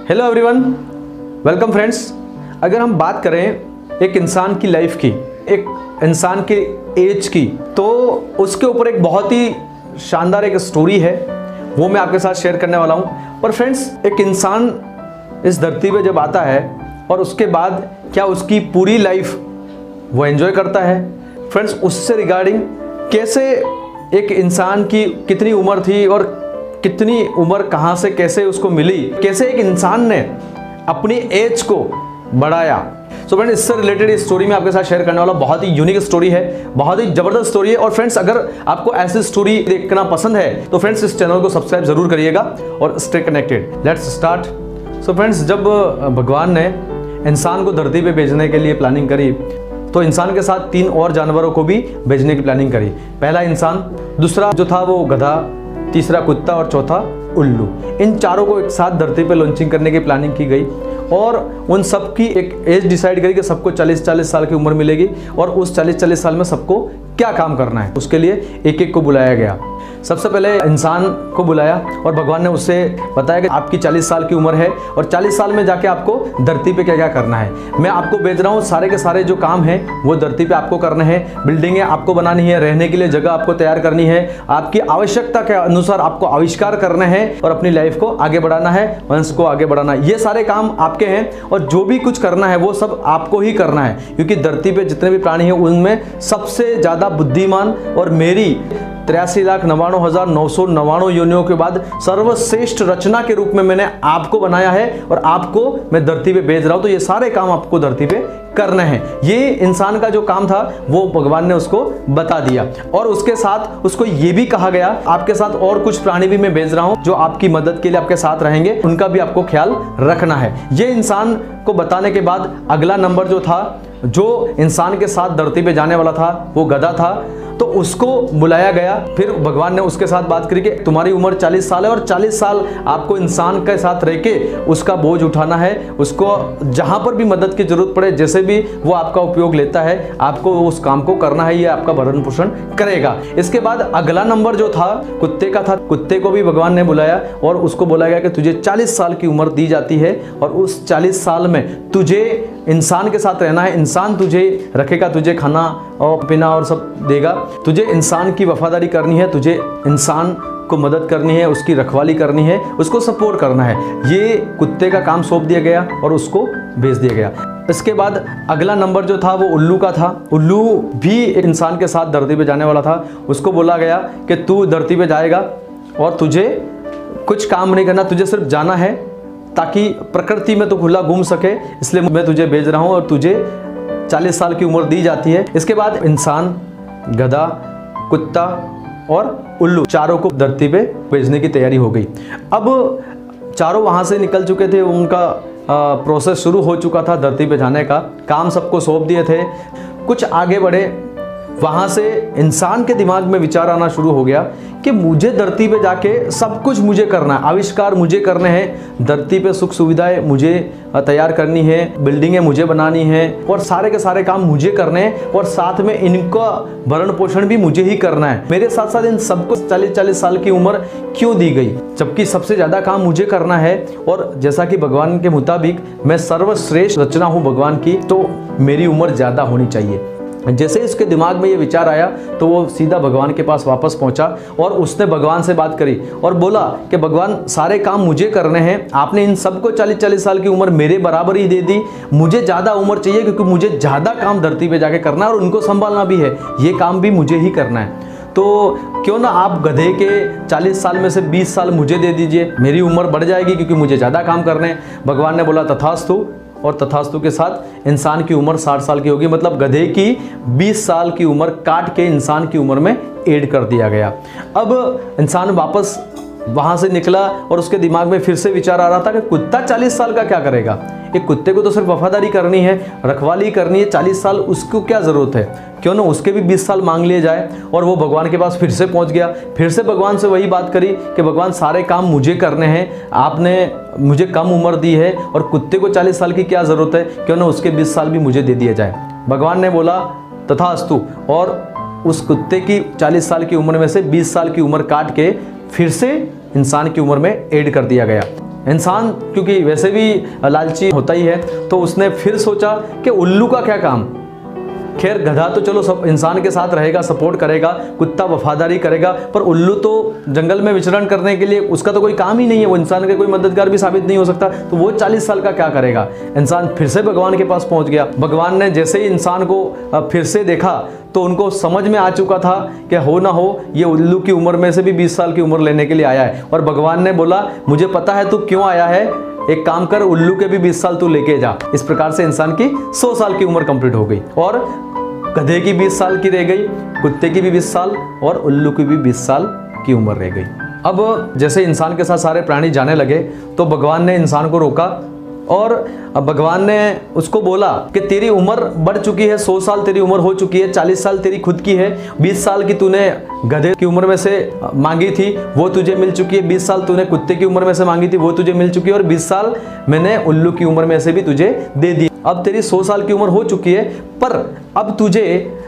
Hello everyone, welcome friends. अगर हम बात करें एक इंसान की लाइफ की, एक इंसान के एज की, तो उसके ऊपर एक बहुत ही शानदार एक स्टोरी है, वो मैं आपके साथ शेयर करने वाला हूँ। पर फ्रेंड्स, एक इंसान इस धरती पे जब आता है और उसके बाद क्या उसकी पूरी लाइफ वो एंजॉय करता है। फ्रेंड्स, उससे रिगार्डिंग कैसे एक इंसान की कितनी उम्र थी और कितनी उम्र कहाँ से कैसे उसको मिली, कैसे एक इंसान ने अपनी एज को बढ़ाया। सो फ्रेंड्स, इससे रिलेटेड इस स्टोरी में आपके साथ शेयर करने वाला बहुत ही यूनिक स्टोरी है, बहुत ही जबरदस्त स्टोरी है। और फ्रेंड्स, अगर आपको ऐसी स्टोरी देखना पसंद है तो फ्रेंड्स इस चैनल को सब्सक्राइब जरूर करिएगा और stay connected. Let's start. So friends, जब भगवान ने इंसान को धरती पे भेजने के लिए प्लानिंग करी तो इंसान के साथ 3 और जानवरों को भी भेजने की प्लानिंग करी। पहला इंसान, दूसरा जो था वो गधा, तीसरा कुत्ता और चौथा उल्लू। इन चारों को एक साथ धरती पे लॉन्चिंग करने की प्लानिंग की गई और उन सब की एक एज डिसाइड करी कि सबको 40-40 साल की उम्र मिलेगी और उस 40-40 साल में सबको क्या काम करना है, उसके लिए एक एक को बुलाया गया। सबसे पहले इंसान को बुलाया और भगवान ने उससे बताया कि आपकी 40 साल की उम्र है और 40 साल में जाके आपको धरती पे क्या क्या करना है। मैं आपको भेज रहा हूँ, सारे के सारे जो काम हैं वो धरती पे आपको करने हैं। बिल्डिंगें आपको बनानी है, रहने के लिए जगह आपको तैयार करनी है, आपकी आवश्यकता के अनुसार आपको आविष्कार करने हैं और अपनी लाइफ को आगे बढ़ाना है, वंश को आगे बढ़ाना है। ये सारे काम आपके हैं और जो भी कुछ करना है वो सब आपको ही करना है, क्योंकि धरती पे जितने भी प्राणी हैं उनमें सबसे ज़्यादा बुद्धिमान और मेरी 83,99,999 योनियों के बाद सर्वश्रेष्ठ रचना के रूप में मैंने आपको बनाया है और आपको मैं धरती पे भेज रहा हूं। तो ये सारे काम आपको धरती पे करने हैं। ये इंसान का जो काम था वो भगवान ने उसको बता दिया और उसके साथ उसको ये भी कहा गया, आपके साथ और कुछ प्राणी भी मैं भेज रहा हूं जो आपकी मदद के लिए आपके साथ रहेंगे, उनका भी आपको ख्याल रखना है। ये इंसान को बताने के बाद अगला नंबर जो था, जो इंसान के साथ धरती पे जाने वाला था वो गधा था, तो उसको बुलाया गया। फिर भगवान ने उसके साथ बात करी कि तुम्हारी उम्र 40 साल है और 40 साल आपको इंसान के साथ रह के उसका बोझ उठाना है, उसको जहां पर भी मदद की जरूरत पड़े, जैसे भी वो आपका उपयोग लेता है, आपको उस काम को करना है, ये आपका भरण पोषण करेगा। इसके बाद अगला नंबर जो था कुत्ते का था। कुत्ते को भी भगवान ने बुलाया और उसको बोला गया कि तुझे 40 साल की उम्र दी जाती है और उस 40 साल में तुझे इंसान के साथ रहना है, इंसान तुझे रखेगा, तुझे खाना और पीना और सब देगा, तुझे इंसान की वफादारी करनी है, तुझे इंसान को मदद करनी है, उसकी रखवाली करनी है, उसको सपोर्ट करना है। ये कुत्ते का काम सौंप दिया गया और उसको भेज दिया गया। इसके बाद अगला नंबर जो था वो उल्लू का था। उल्लू भी एक इंसान के साथ धरती पे जाने वाला था। उसको बोला गया कि तू धरती पे जाएगा और तुझे कुछ काम नहीं करना, तुझे सिर्फ जाना है ताकि प्रकृति में तो खुला घूम सके, इसलिए मैं तुझे भेज रहा हूँ और तुझे 40 साल की उम्र दी जाती है। इसके बाद इंसान, गधा, कुत्ता और उल्लू चारों को धरती पे भेजने की तैयारी हो गई। अब चारों वहाँ से निकल चुके थे, उनका प्रोसेस शुरू हो चुका था धरती पे जाने का, काम सबको सौंप दिए थे। कुछ आगे बढ़े, वहाँ से इंसान के दिमाग में विचार आना शुरू हो गया कि मुझे धरती पे जाके सब कुछ मुझे करना है, आविष्कार मुझे करने हैं, धरती पे सुख सुविधाएं मुझे तैयार करनी है, बिल्डिंगें मुझे बनानी है और सारे के सारे काम मुझे करने हैं और साथ में इनका भरण पोषण भी मुझे ही करना है। मेरे साथ साथ इन सबको 40-40 साल की उम्र क्यों दी गई, जबकि सबसे ज़्यादा काम मुझे करना है। और जैसा कि भगवान के मुताबिक मैं सर्वश्रेष्ठ रचना हूँ भगवान की, तो मेरी उम्र ज़्यादा होनी चाहिए। जैसे इसके दिमाग में ये विचार आया तो वो सीधा भगवान के पास वापस पहुंचा और उसने भगवान से बात करी और बोला कि भगवान, सारे काम मुझे करने हैं, आपने इन सबको 40-40 साल की उम्र मेरे बराबर ही दे दी, मुझे ज़्यादा उम्र चाहिए क्योंकि मुझे ज़्यादा काम धरती पे जाके करना है और उनको संभालना भी है, ये काम भी मुझे ही करना है। तो क्यों ना आप गधे के 40 साल में से 20 साल मुझे दे दीजिए, मेरी उम्र बढ़ जाएगी क्योंकि मुझे ज़्यादा काम करने हैं। भगवान ने बोला तथास्तु, और तथास्तु के साथ इंसान की उम्र 60 साल की होगी, मतलब गधे की 20 साल की उम्र काट के इंसान की उम्र में ऐड कर दिया गया। अब इंसान वापस वहाँ से निकला और उसके दिमाग में फिर से विचार आ रहा था कि कुत्ता 40 साल का क्या करेगा, एक कुत्ते को तो सिर्फ वफादारी करनी है, रखवाली करनी है, 40 साल उसको क्या ज़रूरत है, क्यों ना उसके भी 20 साल मांग लिए जाए। और वो भगवान के पास फिर से पहुंच गया, फिर से भगवान से वही बात करी कि भगवान, सारे काम मुझे करने हैं, आपने मुझे कम उम्र दी है और कुत्ते को 40 साल की क्या ज़रूरत है, क्यों ना उसके 20 साल भी मुझे दे दिया जाए। भगवान ने बोला तथास्तु और उस कुत्ते की 40 साल की उम्र में से 20 साल की उम्र काट के फिर से इंसान की उम्र में ऐड कर दिया गया। इंसान क्योंकि वैसे भी लालची होता ही है, तो उसने फिर सोचा कि उल्लू का क्या काम। खैर गधा तो चलो सब इंसान के साथ रहेगा, सपोर्ट करेगा, कुत्ता वफादारी करेगा, पर उल्लू तो जंगल में विचरण करने के लिए उसका तो कोई काम ही नहीं है, वो इंसान के कोई मददगार भी साबित नहीं हो सकता, तो वो 40 साल का क्या करेगा। इंसान फिर से भगवान के पास पहुंच गया। भगवान ने जैसे ही इंसान को फिर से देखा तो उनको समझ में आ चुका था कि हो ना हो ये उल्लू की उम्र में से भी 20 साल की उम्र लेने के लिए आया है। और भगवान ने बोला मुझे पता है तू क्यों आया है, एक काम कर, उल्लू के भी 20 साल तू लेके जा। इस प्रकार से इंसान की 100 साल की उम्र कंप्लीट हो गई और गधे की 20 साल की रह गई, कुत्ते की भी 20 साल और उल्लू की भी 20 साल की उम्र रह गई। अब जैसे इंसान के साथ सारे प्राणी जाने लगे तो भगवान ने इंसान को रोका और अब भगवान ने उसको बोला कि तेरी उम्र बढ़ चुकी है, 100 साल तेरी उम्र हो चुकी है, 40 साल तेरी खुद की है, 20 साल की तूने गधे की उम्र में से मांगी थी वो तुझे मिल चुकी है, 20 साल तूने कुत्ते की उम्र में से मांगी थी वो तुझे मिल चुकी है और 20 साल मैंने उल्लू की उम्र में से भी तुझे दे दी। अब तेरी 100 साल की उम्र हो चुकी है, पर अब तुझे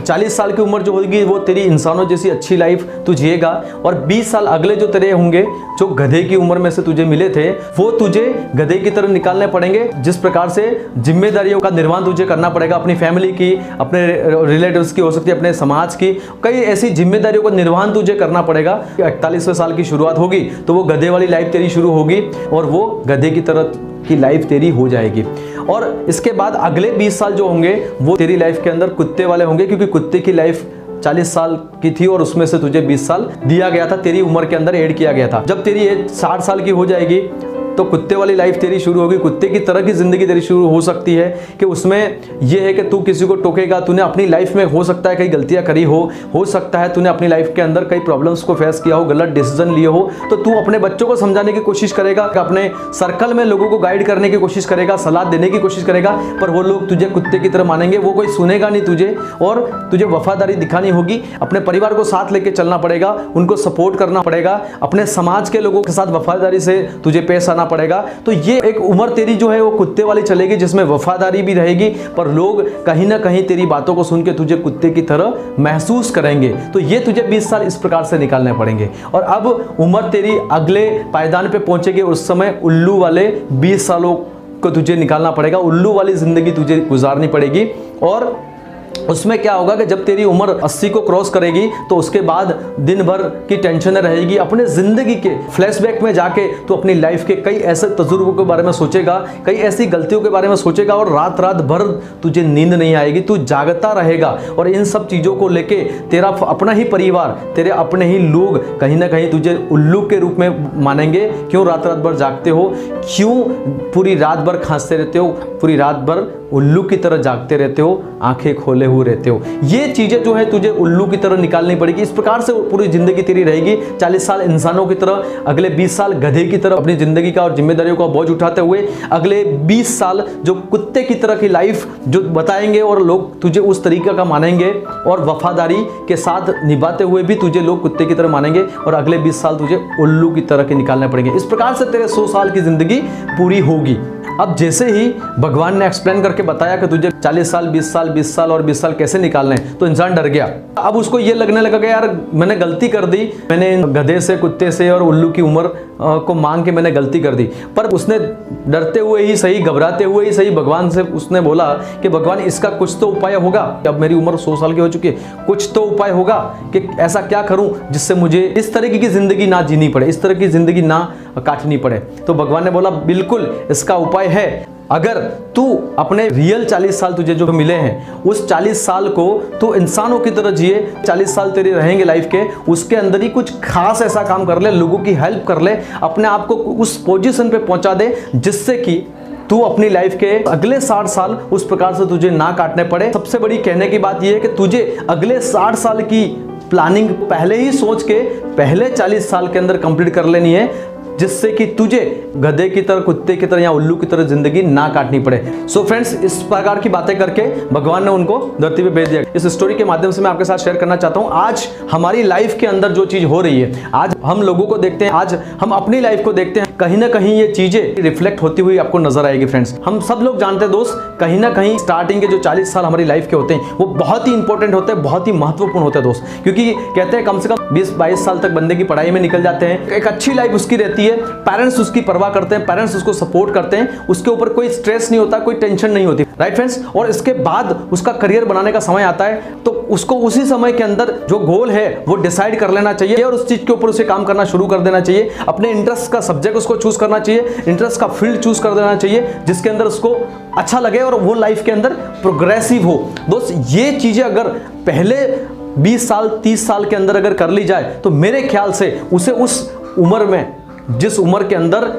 40 साल की उम्र जो होगी वो तेरी इंसानों जैसी अच्छी लाइफ तू जिएगा और 20 साल अगले जो तेरे होंगे जो गधे की उम्र में से तुझे मिले थे वो तुझे गधे की तरह निकालने पड़ेंगे। जिस प्रकार से जिम्मेदारियों का निर्वहन तुझे करना पड़ेगा, अपनी फैमिली की, अपने रिलेटिव्स की, हो सकती है अपने समाज की, कई ऐसी जिम्मेदारियों का निर्वहन तुझे करना पड़ेगा। 41वें साल की शुरुआत होगी तो वो गधे वाली लाइफ तेरी शुरू होगी और वो गधे की तरह की लाइफ तेरी हो जाएगी। और इसके बाद अगले 20 साल जो होंगे वो तेरी लाइफ के अंदर कुत्ते वाले होंगे, क्योंकि कुत्ते की लाइफ 40 साल की थी और उसमें से तुझे 20 साल दिया गया था, तेरी उम्र के अंदर ऐड किया गया था। जब तेरी एज 60 साल की हो जाएगी तो कुत्ते वाली लाइफ तेरी शुरू होगी। कुत्ते की तरह की जिंदगी तेरी शुरू हो सकती है कि उसमें यह है कि तू किसी को टोकेगा, तूने अपनी लाइफ में हो सकता है कई गलतियां करी हो सकता है तूने अपनी लाइफ के अंदर कई प्रॉब्लम्स को फेस किया हो, गलत डिसीजन लिए हो, तो तू अपने बच्चों को समझाने की कोशिश करेगा, अपने सर्कल में लोगों को गाइड करने की कोशिश करेगा, सलाह देने की कोशिश करेगा, पर वो लोग तुझे कुत्ते की तरह मानेंगे, वो कोई सुनेगा नहीं तुझे और तुझे वफादारी दिखानी होगी। अपने परिवार को साथ लेके चलना पड़ेगा, उनको सपोर्ट करना पड़ेगा, अपने समाज के लोगों के साथ वफादारी से तुझे पेश आना पड़ेगा। तो ये एक उम्र तेरी जो है वो कुत्ते वाली चलेगी, जिसमें वफादारी भी रहेगी, पर लोग कहीं ना कहीं तेरी बातों को सुन के तुझे कुत्ते की तरह महसूस करेंगे। तो ये तुझे 20 साल इस प्रकार से निकालने पड़ेंगे। और अब उम्र तेरी अगले पायदान पे पहुंचेगी, उस समय उल्लू वाले 20 सालों को तुझे निकालना पड़ेगा, उल्लू वाली जिंदगी तुझे गुजारनी पड़ेगी। और उसमें क्या होगा कि जब तेरी उम्र 80 को क्रॉस करेगी तो उसके बाद दिन भर की टेंशन रहेगी। अपने ज़िंदगी के फ्लैशबैक में जाके तो अपनी लाइफ के कई ऐसे तजुर्बों के बारे में सोचेगा, कई ऐसी गलतियों के बारे में सोचेगा और रात रात भर तुझे नींद नहीं आएगी, तू जागता रहेगा। और इन सब चीज़ों को लेके तेरा अपना ही परिवार, तेरे अपने ही लोग कहीं ना कहीं तुझे उल्लू के रूप में मानेंगे। क्यों रात रात भर जागते हो, क्यों पूरी रात भर खांसते रहते हो, पूरी रात भर उल्लू की तरह जागते रहते हो, आंखें खोले हुए रहते हो। ये चीजें जो है तुझे उल्लू की तरह निकालनी पड़ेगी। इस प्रकार से पूरी जिंदगी तेरी रहेगी। 40 साल इंसानों की तरह, अगले 20 साल गधे की तरह अपनी जिंदगी का और जिम्मेदारियों का बोझ उठाते हुए, अगले 20 साल जो कुत्ते की तरह की लाइफ जो बताएंगे और लोग तुझे उस तरीके का मानेंगे और वफादारी के साथ निभाते हुए भी तुझे लोग कुत्ते की तरह मानेंगे। और अगले 20 साल तुझे उल्लू की तरह के निकालने पड़ेंगे। इस प्रकार से तेरे 100 साल की जिंदगी पूरी होगी। अब जैसे ही भगवान ने एक्सप्लेन करके बताया कि तुझे 40 साल 20 साल 20 साल और 20 साल कैसे निकालने हैं, तो इंसान डर गया। अब उसको ये लगने लगा कि यार मैंने गलती कर दी, मैंने गधे से, कुत्ते से और उल्लू की उम्र को मांग के मैंने गलती कर दी। पर उसने डरते हुए ही सही, घबराते हुए ही सही भगवान से उसने बोला कि भगवान इसका कुछ तो उपाय होगा। अब मेरी उम्र 100 साल की हो चुकी है, कुछ तो उपाय होगा कि ऐसा क्या करूं जिससे मुझे इस तरीके की जिंदगी ना जीनी पड़े, इस तरह की जिंदगी ना काटनी पड़े। तो भगवान ने बोला बिल्कुल इसका उपाय है। अगर तू अपने रियल 40 साल तुझे जो मिले हैं उस 40 साल को तू इंसानों की तरह जिए, 40 साल तेरे रहेंगे लाइफ के, उसके अंदर ही कुछ खास ऐसा काम कर ले, लोगों की हेल्प कर ले, अपने आप को उस पोजीशन पे पहुंचा दे जिससे कि तू अपनी लाइफ के अगले 60 साल उस प्रकार से तुझे ना काटने पड़े। सबसे बड़ी कहने की बात यह है कि तुझे अगले 60 साल की प्लानिंग पहले ही सोच के पहले 40 साल के अंदर कंप्लीट कर लेनी है, जिससे कि तुझे गधे की तरह, कुत्ते की तरह या उल्लू की तरह जिंदगी ना काटनी पड़े। सो फ्रेंड्स, इस प्रकार की बातें करके भगवान ने उनको धरती पे भेज दिया। इस स्टोरी के माध्यम से मैं आपके साथ शेयर करना चाहता हूं, आज हमारी लाइफ के अंदर जो चीज हो रही है, आज हम लोगों को देखते हैं, आज हम अपनी लाइफ को देखते हैं, कहीं ना कहीं ये चीजें रिफ्लेक्ट होती हुई आपको नजर आएगी। फ्रेंड्स, हम सब लोग जानते हैं दोस्त, कहीं ना कहीं स्टार्टिंग के जो 40 साल हमारी लाइफ के होते हैं वो बहुत ही इंपॉर्टेंट होते हैं, बहुत ही महत्वपूर्ण होते हैं दोस्त। क्योंकि कहते हैं कम से कम 20-22 साल तक बंदे की पढ़ाई में निकल जाते हैं, एक अच्छी लाइफ उसकी रहती होती है, पेरेंट्स उसकी परवाह करते हैं, पेरेंट्स उसको सपोर्ट करते हैं, उसके ऊपर कोई स्ट्रेस नहीं होता, कोई टेंशन नहीं होती, राइट फ्रेंड्स। और इसके बाद उसका करियर बनाने का समय आता है तो उसको उसी समय के अंदर जो गोल है वो डिसाइड कर लेना चाहिए और उस चीज के ऊपर उसे काम करना शुरू कर देना चाहिए। अपने इंटरेस्ट का सब्जेक्ट उसको चूज करना चाहिए, इंटरेस्ट का फील्ड चूज कर देना चाहिए जिसके अंदर उसको अच्छा लगे और वो लाइफ के अंदर प्रोग्रेसिव हो। दोस्त, ये चीजें अगर पहले 20 साल 30 साल के अंदर अगर कर ली जाए तो मेरे ख्याल से उसे उस उम्र में, जिस उम्र के अंदर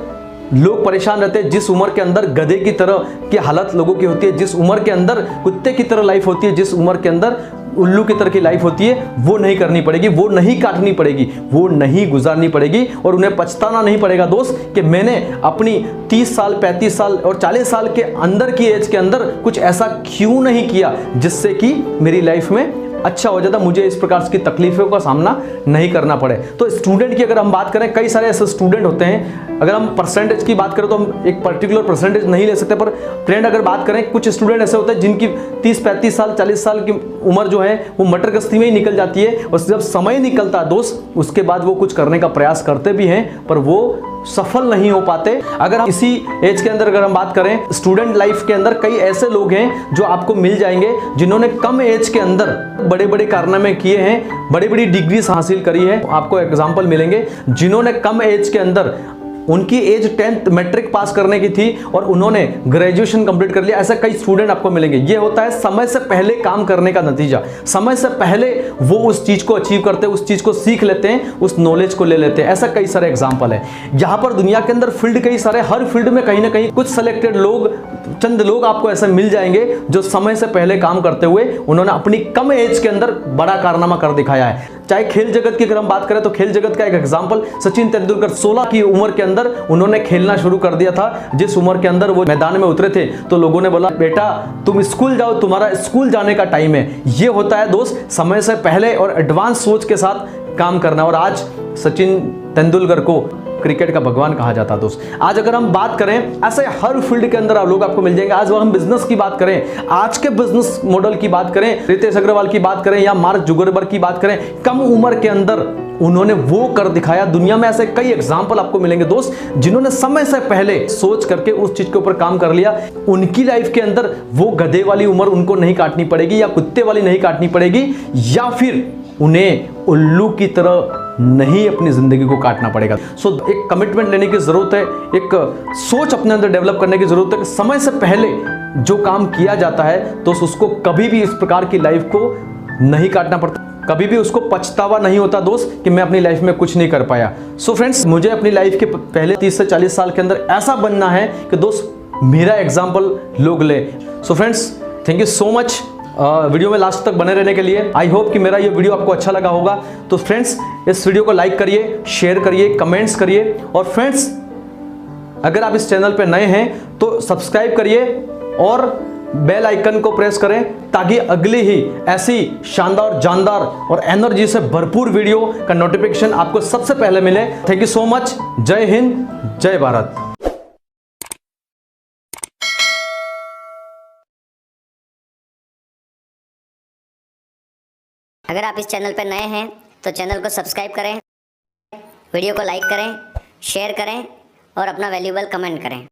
लोग परेशान रहते हैं, जिस उम्र के अंदर गधे की तरह की हालत लोगों की होती है, जिस उम्र के अंदर कुत्ते की तरह लाइफ होती है, जिस उम्र के अंदर उल्लू की तरह की लाइफ होती है, वो नहीं करनी पड़ेगी, वो नहीं काटनी पड़ेगी, वो नहीं गुजारनी पड़ेगी और उन्हें पछताना नहीं पड़ेगा दोस्त कि मैंने अपनी 30 साल 35 साल और 40 साल के अंदर की एज के अंदर कुछ ऐसा क्यों नहीं किया जिससे कि मेरी लाइफ में अच्छा हो जाता, मुझे इस प्रकार की तकलीफों का सामना नहीं करना पड़े। तो स्टूडेंट की अगर हम बात करें, कई सारे ऐसे स्टूडेंट होते हैं, अगर हम परसेंटेज की बात करें तो हम एक पर्टिकुलर परसेंटेज नहीं ले सकते, पर ट्रेंड अगर बात करें, कुछ स्टूडेंट ऐसे होते हैं जिनकी 30-35 साल 40 साल की उम्र जो है वो मटर गश्ती में ही निकल जाती है और जब समय निकलता है दोस्त, उसके बाद वो कुछ करने का प्रयास करते भी हैं पर वो सफल नहीं हो पाते। अगर हम इसी एज के अंदर अगर हम बात करें, स्टूडेंट लाइफ के अंदर कई ऐसे लोग हैं जो आपको मिल जाएंगे जिन्होंने कम एज के अंदर बड़े बड़े कारनामे किए हैं, बड़ी बड़ी डिग्रीज हासिल करी है। आपको एग्जांपल मिलेंगे जिन्होंने कम एज के अंदर, उनकी एज 10th मैट्रिक पास करने की थी और उन्होंने ग्रेजुएशन कंप्लीट कर लिया, ऐसा कई स्टूडेंट आपको मिलेंगे। ये होता है समय से पहले काम करने का नतीजा। समय से पहले वो उस चीज को अचीव करते हैं, उस चीज को सीख लेते हैं, उस नॉलेज को ले लेते हैं। ऐसा कई सारे एग्जांपल है। यहाँ पर दुनिया के अंदर फील्ड कई सारे, हर फील्ड में कहीं ना कहीं कुछ सेलेक्टेड लोग, चंद लोग आपको ऐसे मिल जाएंगे जो समय से पहले काम करते हुए उन्होंने अपनी कम एज के अंदर बड़ा कारनामा कर दिखाया है। चाहे खेल जगत की अगर हम बात करें तो खेल जगत का एक एग्जांपल, सचिन तेंदुलकर 16 की उम्र के अंदर उन्होंने खेलना शुरू कर दिया था। जिस उम्र के अंदर वो मैदान में उतरे थे तो लोगों ने बोला, बेटा तुम स्कूल जाओ, तुम्हारा स्कूल जाने का टाइम है। ये होता है दोस्त समय से पहले और एडवांस सोच के साथ काम करना। और आज सचिन तेंदुलकर को क्रिकेट का भगवान कहा जाता है दोस्त। आज अगर हम बात करें, ऐसे हर फील्ड के अंदर लोग आपको मिल जाएंगे। आज हम बिजनेस की बात करें, आज के बिजनेस मॉडल की बात करें, रितेश अग्रवाल की बात करें या मार्क जुगरबर्ग की बात करें, कम उम्र के अंदर उन्होंने वो कर दिखाया। दुनिया में ऐसे कई एग्जाम्पल आपको मिलेंगे दोस्त जिन्होंने समय से पहले सोच करके उस चीज के ऊपर काम कर लिया। उनकी लाइफ के अंदर वो गधे वाली उम्र उनको नहीं काटनी पड़ेगी या कुत्ते वाली नहीं काटनी पड़ेगी, या फिर उन्हें उल्लू की तरह नहीं अपनी जिंदगी को काटना पड़ेगा। सो एक कमिटमेंट लेने की जरूरत है, एक सोच अपने अंदर डेवलप करने की जरूरत है कि समय से पहले जो काम किया जाता है तो उसको कभी भी इस प्रकार की लाइफ को नहीं काटना पड़ता, कभी भी उसको पछतावा नहीं होता दोस्त कि मैं अपनी लाइफ में कुछ नहीं कर पाया। सो फ्रेंड्स, मुझे अपनी लाइफ के पहले 30 से 40 साल के अंदर ऐसा बनना है कि दोस्त मेरा एग्जाम्पल लोग ले। So friends, thank you so much video में लास्ट तक बने रहने के लिए। आई होप कि मेरा ये वीडियो आपको अच्छा लगा होगा। तो फ्रेंड्स, इस वीडियो को लाइक करिए, शेयर करिए, कमेंट्स करिए और फ्रेंड्स अगर आप इस चैनल पे नए हैं तो सब्सक्राइब करिए और बेल आइकन को प्रेस करें ताकि अगली ही ऐसी शानदार, जानदार और एनर्जी से भरपूर वीडियो का नोटिफिकेशन आपको सबसे पहले मिले। Thank you so much. जय हिंद, जय भारत। अगर आप इस चैनल पर नए हैं तो चैनल को सब्सक्राइब करें, वीडियो को लाइक करें, शेयर करें और अपना वैल्यूएबल कमेंट करें।